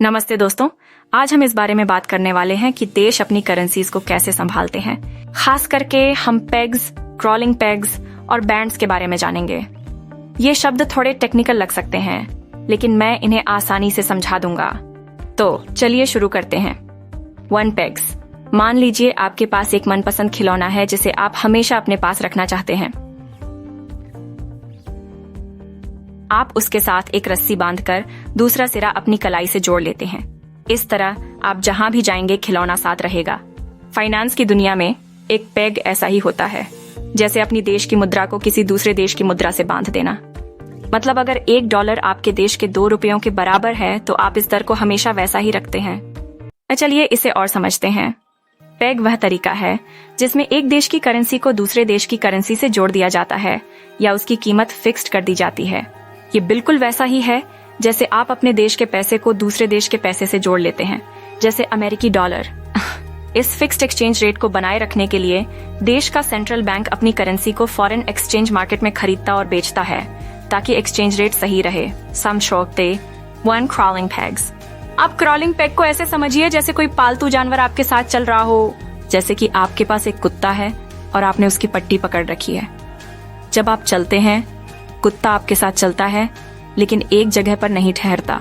नमस्ते दोस्तों, आज हम इस बारे में बात करने वाले हैं कि देश अपनी करेंसीज को कैसे संभालते हैं। खास करके हम पेग्स, क्रॉलिंग पेग्स और बैंड्स के बारे में जानेंगे। ये शब्द थोड़े टेक्निकल लग सकते हैं, लेकिन मैं इन्हें आसानी से समझा दूंगा। तो चलिए शुरू करते हैं। 1 पेग्स। मान लीजिए आपके पास एक मनपसंद खिलौना है जिसे आप हमेशा अपने पास रखना चाहते हैं। आप उसके साथ एक रस्सी बांधकर दूसरा सिरा अपनी कलाई से जोड़ लेते हैं। इस तरह आप जहां भी जाएंगे खिलौना साथ रहेगा। फाइनेंस की दुनिया में एक पेग ऐसा ही होता है, जैसे अपनी देश की मुद्रा को किसी दूसरे देश की मुद्रा से बांध देना। मतलब अगर $1 आपके देश के 2 रुपयों के बराबर है तो आप इस दर को हमेशा वैसा ही रखते हैं। चलिए इसे और समझते हैं। पेग वह तरीका है जिसमें एक देश की करेंसी को दूसरे देश की करेंसी से जोड़ दिया जाता है या उसकी कीमत फिक्स्ड कर दी जाती है। ये बिल्कुल वैसा ही है जैसे आप अपने देश के पैसे को दूसरे देश के पैसे से जोड़ लेते हैं, जैसे अमेरिकी डॉलर। इस फिक्स्ड एक्सचेंज रेट को बनाए रखने के लिए देश का सेंट्रल बैंक अपनी करेंसी को फॉरेन एक्सचेंज मार्केट में खरीदता और बेचता है ताकि एक्सचेंज रेट सही रहे। समझौते 1 क्रॉलिंग पेग्स। आप क्रॉलिंग पेग को ऐसे समझिए जैसे कोई पालतू जानवर आपके साथ चल रहा हो। जैसे कि आपके पास एक कुत्ता है और आपने उसकी पट्टी पकड़ रखी है। जब आप चलते हैं, कुत्ता आपके साथ चलता है लेकिन एक जगह पर नहीं ठहरता,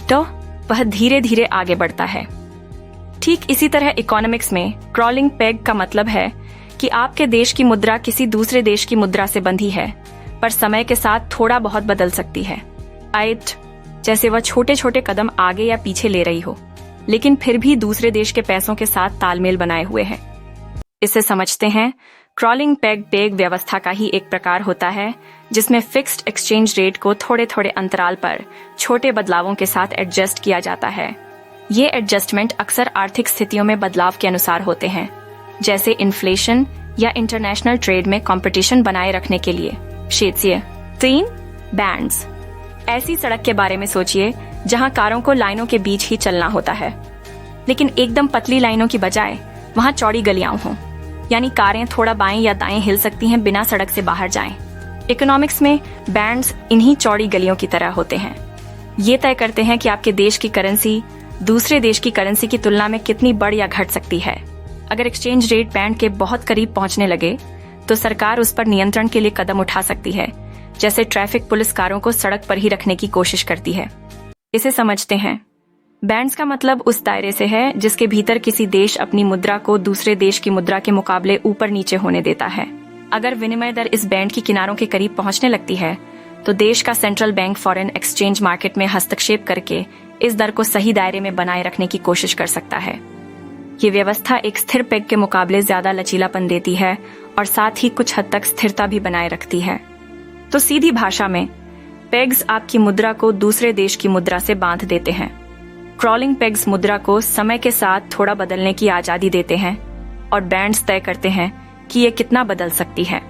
तो वह धीरे धीरे आगे बढ़ता है। ठीक इसी तरह इकोनॉमिक्स में क्रॉलिंग पेग का मतलब है कि आपके देश की मुद्रा किसी दूसरे देश की मुद्रा से बंधी है, पर समय के साथ थोड़ा बहुत बदल सकती है। जैसे वह छोटे छोटे कदम आगे या पीछे ले रही हो, लेकिन फिर भी दूसरे देश के पैसों के साथ तालमेल बनाए हुए है। इसे समझते हैं। क्रॉलिंग पेग व्यवस्था का ही एक प्रकार होता है जिसमें फिक्स्ड एक्सचेंज रेट को थोड़े थोड़े अंतराल पर छोटे बदलावों के साथ एडजस्ट किया जाता है। ये एडजस्टमेंट अक्सर आर्थिक स्थितियों में बदलाव के अनुसार होते हैं, जैसे इन्फ्लेशन या इंटरनेशनल ट्रेड में कंपटीशन बनाए रखने के लिए। 3 बैंड्स। ऐसी सड़क के बारे में सोचिए जहां कारों को लाइनों के बीच ही चलना होता है, लेकिन एकदम पतली लाइनों की बजाय वहां चौड़ी गलियां हों, यानी कारें थोड़ा बाएं या दाएं हिल सकती हैं बिना सड़क से बाहर जाएं। इकोनॉमिक्स में बैंड्स इन्हीं चौड़ी गलियों की तरह होते हैं। ये तय करते हैं कि आपके देश की करेंसी दूसरे देश की करेंसी की तुलना में कितनी बढ़ या घट सकती है। अगर एक्सचेंज रेट बैंड के बहुत करीब पहुंचने लगे तो सरकार उस पर नियंत्रण के लिए कदम उठा सकती है, जैसे ट्रैफिक पुलिस कारों को सड़क पर ही रखने की कोशिश करती है। इसे समझते हैं। बैंड्स का मतलब उस दायरे से है जिसके भीतर किसी देश अपनी मुद्रा को दूसरे देश की मुद्रा के मुकाबले ऊपर नीचे होने देता है। अगर विनिमय दर इस बैंड की किनारों के करीब पहुंचने लगती है तो देश का central bank foreign exchange market में हस्तक्षेप करके इस दर को सही दायरे में बनाए रखने की कोशिश कर सकता है। ये व्यवस्था एक स्थिर पेग के मुकाबले ज्यादा लचीलापन देती है और साथ ही कुछ हद तक स्थिरता भी बनाए रखती है। तो सीधी भाषा में पेग्स आपकी मुद्रा को दूसरे देश की मुद्रा से बांध देते हैं। क्रॉलिंग पेग्स मुद्रा को समय के साथ थोड़ा बदलने की आजादी देते हैं और बैंड्स तय करते हैं कि ये कितना बदल सकती है।